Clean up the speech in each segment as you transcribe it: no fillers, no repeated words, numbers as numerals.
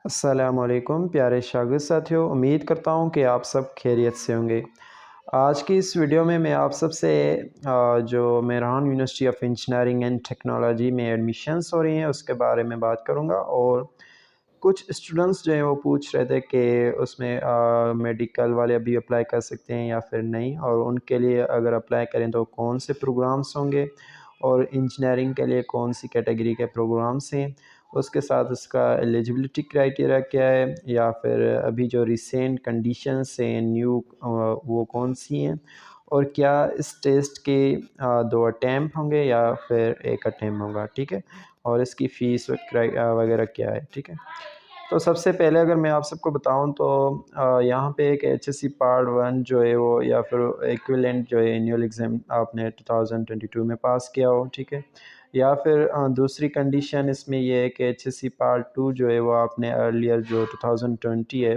अस्सलामुअलैकुम प्यारे शागिर्द साथियों, उम्मीद करता हूँ कि आप सब खैरियत से होंगे। आज की इस वीडियो में मैं आप सबसे जो Mehran university of engineering and technology में एडमिशन्स हो रही हैं उसके बारे में बात करूँगा। और कुछ स्टूडेंट्स जो हैं वो पूछ रहे थे कि उसमें मेडिकल वाले अभी अप्लाई कर सकते हैं या फिर नहीं, और उनके लिए अगर अप्लाई करें तो कौन से प्रोग्राम्स होंगे और इंजीनियरिंग के लिए कौन सी कैटेगरी के प्रोग्राम्स हैं, उसके साथ उसका एलिजिबिलिटी क्राइटेरिया क्या है, या फिर अभी जो रिसेंट कंडीशंस हैं न्यू वो कौन सी हैं, और क्या इस टेस्ट के 2 अटैम्प्ट होंगे या फिर 1 अटैम्प्ट होगा, ठीक है, और इसकी फ़ीस वगैरह क्या है, ठीक है। तो सबसे पहले अगर मैं आप सबको बताऊं तो यहाँ पे एक एचएससी पार्ट 1 जो है वो, या फिर इक्विवेलेंट जो है एनुअल एग्ज़ाम आपने 2022 में पास किया हो, ठीक है, या फिर दूसरी कंडीशन इसमें ये है कि एचएससी पार्ट 2 जो है वो आपने अर्लियर जो 2020 है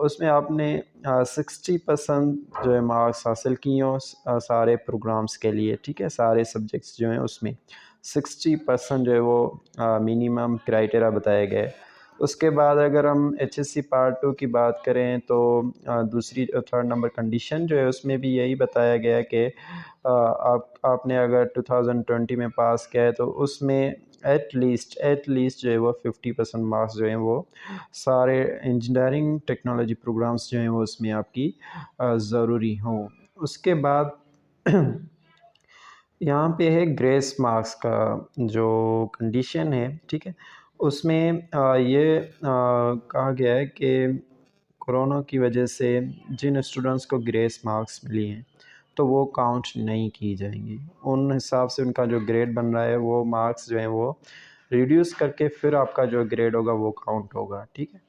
उसमें आपने 60% जो है मार्क्स हासिल किए हों सारे प्रोग्राम्स के लिए, ठीक है, सारे सब्जेक्ट्स जो हैं उसमें 60% जो है वो मिनिमम क्राइटेरिया बताया गया है। उसके बाद अगर हम एचएससी पार्ट 2 की बात करें तो दूसरी थर्ड नंबर कंडीशन जो है उसमें भी यही बताया गया है कि आपने अगर 2020 में पास किया है तो उसमें एट लीस्ट जो है वो 50% मार्क्स जो हैं वो सारे इंजीनियरिंग टेक्नोलॉजी प्रोग्राम्स जो हैं वो उसमें आपकी ज़रूरी हों। उसके बाद यहाँ पे है ग्रेस मार्क्स का जो कंडीशन है, ठीक है, उसमें ये कहा गया है कि कोरोना की वजह से जिन स्टूडेंट्स को ग्रेस मार्क्स मिली हैं तो वो काउंट नहीं की जाएंगी। उन हिसाब से उनका जो ग्रेड बन रहा है वो मार्क्स जो हैं वो रिड्यूस करके फिर आपका जो ग्रेड होगा वो काउंट होगा, ठीक है।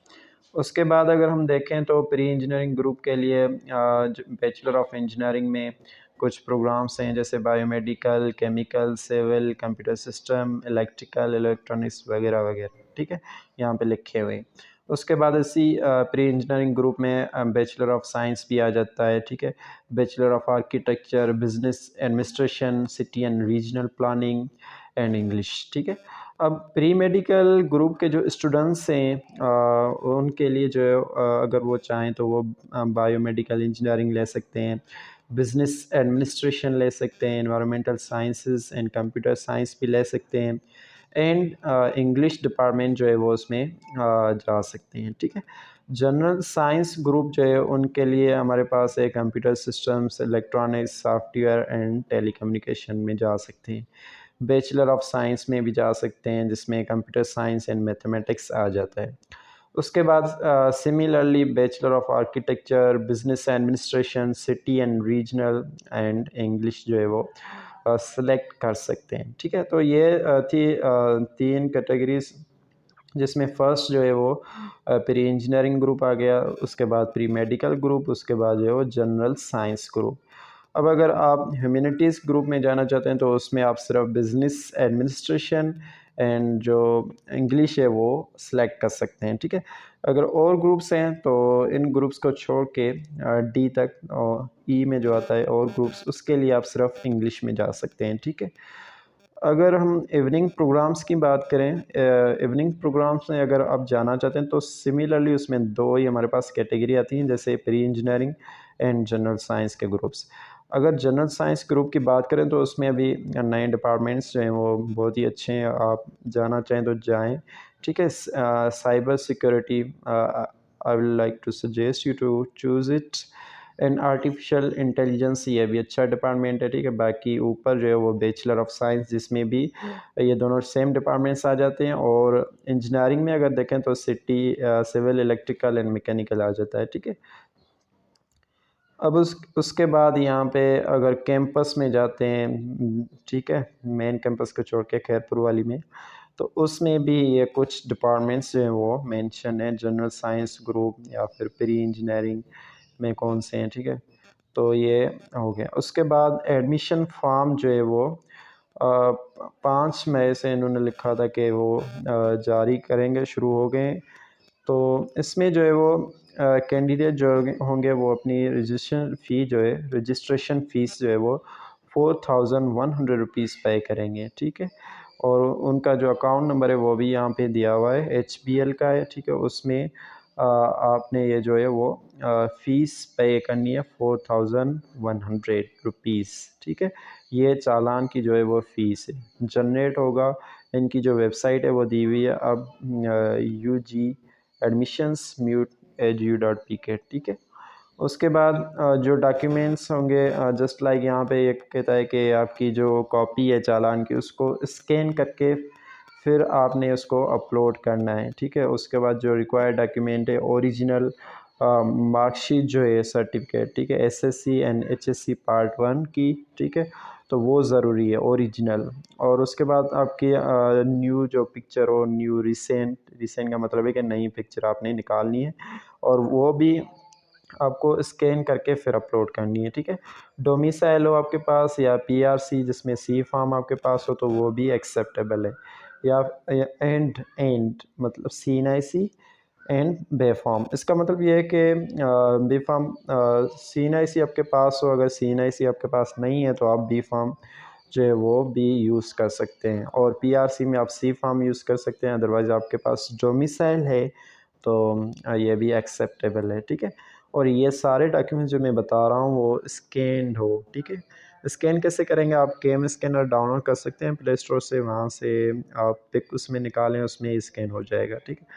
उसके बाद अगर हम देखें तो प्री इंजीनियरिंग ग्रुप के लिए बैचलर ऑफ इंजीनियरिंग में कुछ प्रोग्राम्स हैं जैसे biomedical, chemical, civil, computer system, electrical, electronics वगैरह वगैरह, ठीक है, यहाँ पे लिखे हुए हैं। उसके बाद इसी प्री इंजीनियरिंग ग्रुप में बैचलर ऑफ साइंस भी आ जाता है, ठीक है, bachelor of architecture, business administration, city and regional planning and English, ठीक है। अब प्री मेडिकल ग्रुप के जो स्टूडेंट्स हैं उनके लिए जो है अगर वो चाहें तो वो बायोमेडिकल इंजीनियरिंग ले सकते हैं, बिजनेस एडमिनिस्ट्रेशन ले सकते हैं, environmental sciences and computer science भी ले सकते हैं, एंड इंग्लिश डिपार्टमेंट जो है वो उसमें जा सकते हैं, ठीक है। जनरल साइंस ग्रुप जो है उनके लिए हमारे पास है computer systems, electronics, software and telecommunication में जा सकते हैं। बैचलर ऑफ साइंस में भी जा सकते हैं जिसमें कंप्यूटर साइंस एंड मैथमेटिक्स आ जाता है। उसके बाद similarly bachelor of architecture, business administration, city and regional and English जो है वो सेलेक्ट कर सकते हैं, ठीक है। तो ये थी 3 कैटेगरीज जिसमें फर्स्ट जो है वो प्री इंजीनियरिंग ग्रुप आ गया, उसके बाद प्री मेडिकल ग्रुप, उसके बाद जो है वो जनरल साइंस ग्रुप। अब अगर आप ह्यूमैनिटीज़ ग्रुप में जाना चाहते हैं तो उसमें आप सिर्फ बिजनेस एडमिनिस्ट्रेशन एंड जो इंग्लिश है वो सिलेक्ट कर सकते हैं, ठीक है। अगर और ग्रुप्स हैं तो इन ग्रुप्स को छोड़ के डी तक और ई में जो आता है और ग्रुप्स उसके लिए आप सिर्फ इंग्लिश में जा सकते हैं, ठीक है। अगर हम इवनिंग प्रोग्राम्स की बात करें, इवनिंग प्रोग्राम्स में अगर आप जाना चाहते हैं तो सिमिलरली उसमें 2 ही हमारे पास कैटेगरी आती हैं जैसे pre engineering and general science के ग्रुप्स। अगर जनरल साइंस ग्रुप की बात करें तो उसमें अभी नए डिपार्टमेंट्स जो हैं वो बहुत ही अच्छे हैं, आप जाना चाहें तो जाएं, ठीक है। Cyber security, I will like to suggest you to choose it, and artificial intelligence ये भी अच्छा डिपार्टमेंट है, ठीक है। बाकी ऊपर जो है वो बैचलर ऑफ साइंस जिसमें भी ये दोनों सेम डिपार्टमेंट्स आ जाते हैं, और इंजीनियरिंग में अगर देखें तो city, civil, electrical and mechanical आ जाता है, ठीक है। अब उसके बाद यहाँ पे अगर कैंपस में जाते हैं, ठीक है, मेन कैंपस को छोड़ के खैरपुर वाली में, तो उसमें भी ये कुछ डिपार्टमेंट्स जो हैं वो मेंशन है, जनरल साइंस ग्रुप या फिर प्री इंजीनियरिंग में कौन से हैं, ठीक है। तो ये हो गया। उसके बाद एडमिशन फॉर्म जो है वो 5 मई से इन्होंने लिखा था कि वो जारी करेंगे, शुरू हो गए। तो इसमें जो है वो कैंडिडेट जो होंगे वो अपनी रजिस्ट्रेशन फ़ीस जो है वो 4100 रुपीज़ पे करेंगे, ठीक है। और उनका जो अकाउंट नंबर है वो भी यहाँ पे दिया हुआ है, HBL का है, ठीक है। उसमें आपने ये जो है वो फ़ीस पे करनी है 4100 रुपीज़, ठीक है। ये चालान की जो है वो फ़ीस है, जनरेट होगा। इनकी जो वेबसाइट है वो दी हुई है अब UG एडमिशन्स म्यूट edu.pk, ठीक है। उसके बाद जो डॉक्यूमेंट्स होंगे, जस्ट लाइक यहाँ पे ये कहता है कि आपकी जो कॉपी है चालान की उसको स्कैन करके फिर आपने उसको अपलोड करना है, ठीक है। उसके बाद जो रिक्वायर्ड डॉक्यूमेंट है ओरिजिनल मार्कशीट जो है सर्टिफिकेट, ठीक है, SSC एंड HSC पार्ट 1 की, ठीक है, तो वो ज़रूरी है ओरिजिनल। और उसके बाद आपकी न्यू जो पिक्चर हो, न्यू रिसेंट, रिसेंट का मतलब है कि नई पिक्चर आपने निकालनी है और वो भी आपको स्कैन करके फिर अपलोड करनी है, ठीक है। डोमिसाइल हो आपके पास या PRC जिसमें C फॉर्म आपके पास हो तो वो भी एक्सेप्टेबल है, या एंड मतलब C9C एंड बे फॉर्म। इसका मतलब ये है कि बी फॉर्म C9C आपके पास हो, अगर C9C आपके पास नहीं है तो आप बी फॉर्म जो है वो भी यूज़ कर सकते हैं, और PRC में आप C फॉर्म यूज़ कर सकते हैं। अदरवाइज़ आपके पास डोमिसाइल है तो ये भी एक्सेप्टेबल है, ठीक है। और ये सारे डॉक्यूमेंट्स जो मैं बता रहा हूँ वो स्कैन्ड हो, ठीक है। स्कैन कैसे करेंगे, आप केम स्कैनर डाउनलोड कर सकते हैं प्ले स्टोर से, वहाँ से आप पिक उसमें निकालें, उसमें ही स्कैन हो जाएगा, ठीक है।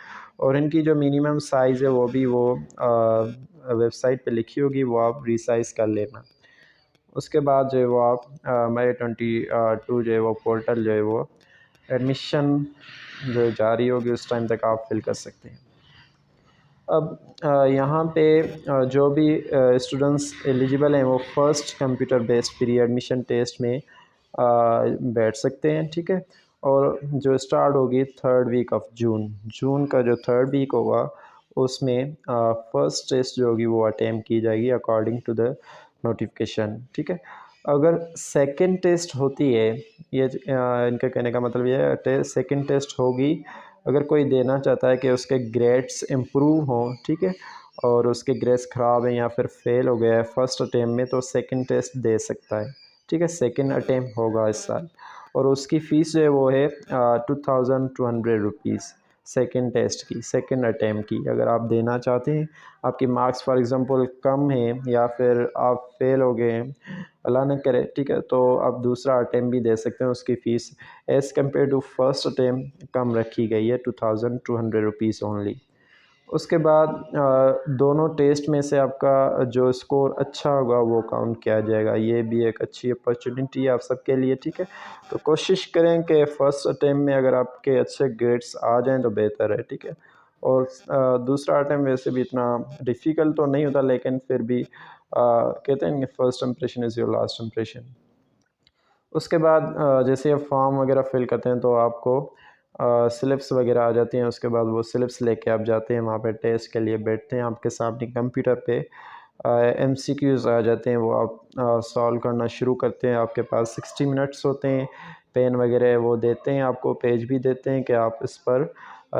और इनकी जो मिनिमम साइज़ है वो भी वो वेबसाइट पे लिखी होगी, वो आप रीसाइज़ कर लेना। उसके बाद जो है वो आप May 22 जो है वो पोर्टल जो है वो एडमिशन जो जारी होगी उस टाइम तक आप फिल कर सकते हैं। अब यहाँ पे जो भी स्टूडेंट्स एलिजिबल हैं वो first computer based pre admission test में बैठ सकते हैं, ठीक है। और जो स्टार्ट होगी 3rd वीक ऑफ जून का जो 3rd वीक होगा उसमें फ़र्स्ट टेस्ट जो होगी वो अटेम्प्ट की जाएगी अकॉर्डिंग टू द नोटिफिकेशन, ठीक है। अगर सेकंड टेस्ट होती है, ये इनका कहने का मतलब ये है सेकंड टेस्ट होगी अगर कोई देना चाहता है कि उसके ग्रेड्स इम्प्रूव हों, ठीक है, और उसके ग्रेड्स ख़राब हैं या फिर फेल हो गया है फ़र्स्ट अटैम्प्ट में, तो सेकंड टेस्ट दे सकता है, ठीक है। सेकंड अटैम्प्ट होगा इस साल और उसकी फ़ीस जो है वो है 2200 रुपीज़ सेकंड टेस्ट की, सेकंड अटैम्प्ट की। अगर आप देना चाहते हैं, आपकी मार्क्स फॉर एग्ज़ाम्पल कम हैं या फिर आप फेल हो गए हैं, अल्लाह न करे, ठीक है, तो आप दूसरा अटैम्प्ट भी दे सकते हैं। उसकी fees as compare to first attempt कम रखी गई है, 2200 रुपीज़ ओनली। उसके बाद दोनों टेस्ट में से आपका जो स्कोर अच्छा होगा वो काउंट किया जाएगा। ये भी एक अच्छी अपॉर्चुनिटी है आप सबके लिए, ठीक है। तो कोशिश करें कि फ़र्स्ट अटैम्प्ट में अगर आपके अच्छे ग्रेड्स आ जाएँ तो बेहतर है, ठीक है। और दूसरा अटैम्प्ट वैसे भी इतना डिफ़िकल्ट तो नहीं होता, लेकिन फिर भी कहते हैं कि first impression is your last impression. उसके बाद जैसे आप फॉर्म वगैरह फ़िल करते हैं तो आपको स्लिप्स वगैरह आ जाती हैं। उसके बाद वो स्लिप्स लेके आप जाते हैं वहाँ पे टेस्ट के लिए, बैठते हैं, आपके सामने कंप्यूटर पे MCQs आ जाते हैं, वो आप सॉल्व करना शुरू करते हैं। आपके पास 60 मिनट्स होते हैं, पेन वगैरह वो देते हैं, आपको पेज भी देते हैं कि आप इस पर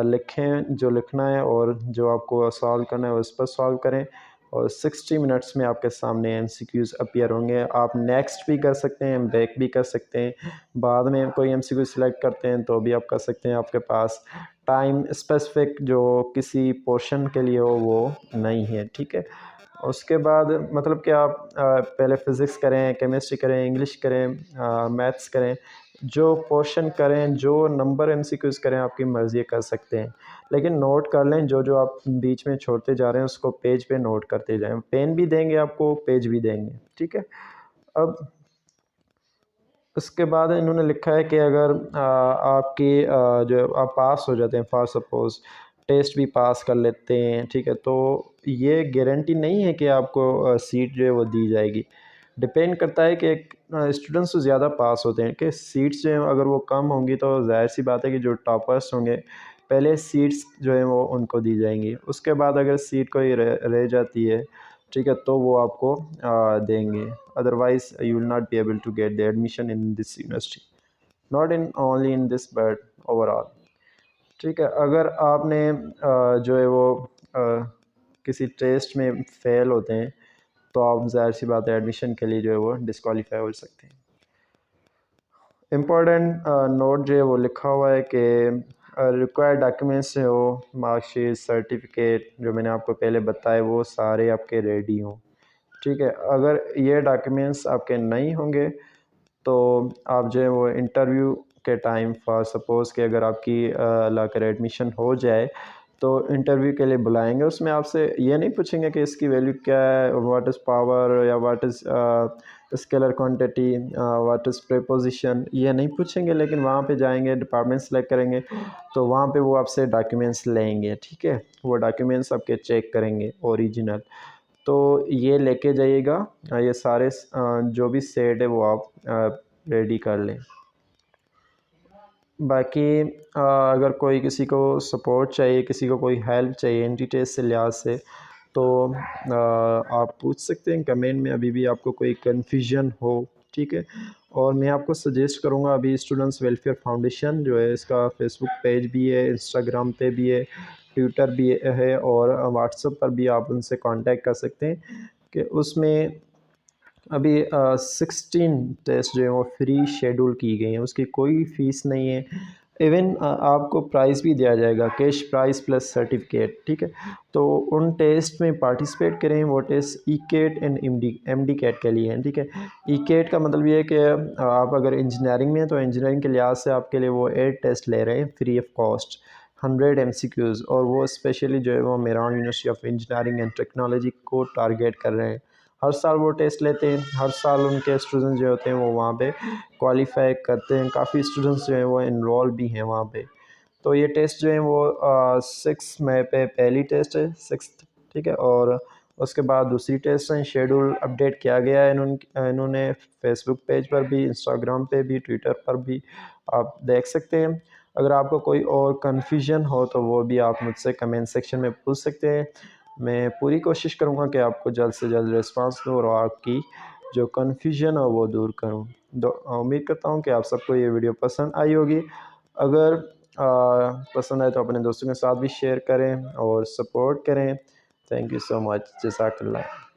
लिखें जो लिखना है और जो आपको सॉल्व करना है उस पर सॉल्व करें। और 60 मिनट्स में आपके सामने MCQs अपीयर होंगे। आप नेक्स्ट भी कर सकते हैं, बैक भी कर सकते हैं, बाद में कोई MCQ सिलेक्ट करते हैं तो भी आप कर सकते हैं। आपके पास टाइम स्पेसिफिक जो किसी पोर्शन के लिए हो वो नहीं है, ठीक है। उसके बाद मतलब कि आप पहले फ़िज़िक्स करें, केमिस्ट्री करें, इंग्लिश करें, मैथ्स करें, जो पोर्शन करें, जो नंबर MCQs करें, आपकी मर्ज़ी कर सकते हैं। लेकिन नोट कर लें जो आप बीच में छोड़ते जा रहे हैं उसको पेज पे नोट करते जाएँ। पेन भी देंगे आपको, पेज भी देंगे, ठीक है। अब उसके बाद इन्होंने लिखा है कि अगर आपकी जो आप पास हो जाते हैं, फॉर सपोज़ टेस्ट भी पास कर लेते हैं, ठीक है, तो ये गारंटी नहीं है कि आपको सीट जो है वो दी जाएगी। डिपेंड करता है कि स्टूडेंट्स तो ज़्यादा पास होते हैं कि सीट्स जो हैं अगर वो कम होंगी तो ज़ाहिर-सी बात है कि जो टॉपर्स होंगे पहले सीट्स जो हैं वो उनको दी जाएँगी। उसके बाद अगर सीट कोई रह रह जाती है, ठीक है, तो वो आपको देंगे। Otherwise you will not be able to get the admission in this university, not in only in this but overall, ठीक है। अगर आपने जो है वो किसी टेस्ट में फ़ेल होते हैं तो आप ज़ाहिर सी बात है एडमिशन के लिए जो है वो डिस्क्वालीफाई हो सकते हैं। इम्पोर्टेंट नोट जो है वो लिखा हुआ है कि रिक्वायर्ड डॉक्यूमेंट्स जो मार्कशीट सर्टिफिकेट जो मैंने आपको पहले बताए वो सारे आपके रेडी हों। ठीक है, अगर ये डॉक्यूमेंट्स आपके नहीं होंगे तो आप जो है वो इंटरव्यू के टाइम फॉर सपोज़ कि अगर आपकी अल्लाह करे एडमिशन हो जाए तो इंटरव्यू के लिए बुलाएंगे। उसमें आपसे ये नहीं पूछेंगे कि इसकी वैल्यू क्या है, व्हाट इज़ पावर या what is scalar quantity, what is preposition, ये नहीं पूछेंगे। लेकिन वहाँ पे जाएंगे, डिपार्टमेंट सेलेक्ट करेंगे तो वहाँ पे वो आपसे डॉक्यूमेंट्स लेंगे। ठीक है, वो डॉक्यूमेंट्स आपके चेक करेंगे ओरिजिनल, तो ये लेके जाइएगा। ये सारे जो भी सेट है वो आप रेडी कर लें। बाकी अगर कोई किसी को सपोर्ट चाहिए, किसी को कोई हेल्प चाहिए इन डिटेल्स से लिहाज से, तो आप पूछ सकते हैं कमेंट में, अभी भी आपको कोई कन्फ्यूजन हो। ठीक है, और मैं आपको सजेस्ट करूँगा, अभी स्टूडेंट्स वेलफेयर फाउंडेशन जो है इसका फेसबुक पेज भी है, इंस्टाग्राम पे भी है, ट्विटर भी है और व्हाट्सएप पर भी आप उनसे कांटेक्ट कर सकते हैं कि उसमें अभी 16 टेस्ट जो है वो फ्री शेड्यूल की गई हैं, उसकी कोई फ़ीस नहीं है। इवन आपको प्राइज़ भी दिया जाएगा, कैश प्राइज़ प्लस सर्टिफिकेट। ठीक है, तो उन टेस्ट में पार्टिसिपेट करें। वो test E CAT and M D CAT के लिए हैं। ठीक है, ई कैट का मतलब ये है कि आप अगर इंजीनियरिंग में हैं तो इंजीनियरिंग के लिहाज से आपके लिए वो 8 टेस्ट ले रहे हैं फ्री ऑफ कॉस्ट, 100 MCQs, और वो स्पेशली जो है वो Mehran university of engineering and technology को टारगेट कर रहे हैं। हर साल वो टेस्ट लेते हैं, हर साल उनके स्टूडेंट्स जो होते हैं वो वहाँ पे क्वालिफाई करते हैं। काफ़ी स्टूडेंट्स जो हैं वो इनरोल भी हैं वहाँ पे। तो ये टेस्ट जो है वो 6 मई पे पहली टेस्ट है, 6th। ठीक है, और उसके बाद दूसरी टेस्ट है। शेड्यूल अपडेट किया गया है इन्होंने फेसबुक पेज पर भी, इंस्टाग्राम पे भी, ट्विटर पर भी, आप देख सकते हैं। अगर आपको कोई और कन्फ्यूजन हो तो वो भी आप मुझसे कमेंट सेक्शन में पूछ सकते हैं। मैं पूरी कोशिश करूँगा कि आपको जल्द से जल्द रिस्पांस दूँ और आपकी जो कन्फ्यूजन है वो दूर करूँ। उम्मीद करता हूँ कि आप सबको ये वीडियो पसंद आई होगी। अगर पसंद आए तो अपने दोस्तों के साथ भी शेयर करें और सपोर्ट करें। Thank you so much. जज़ाकल्लाह।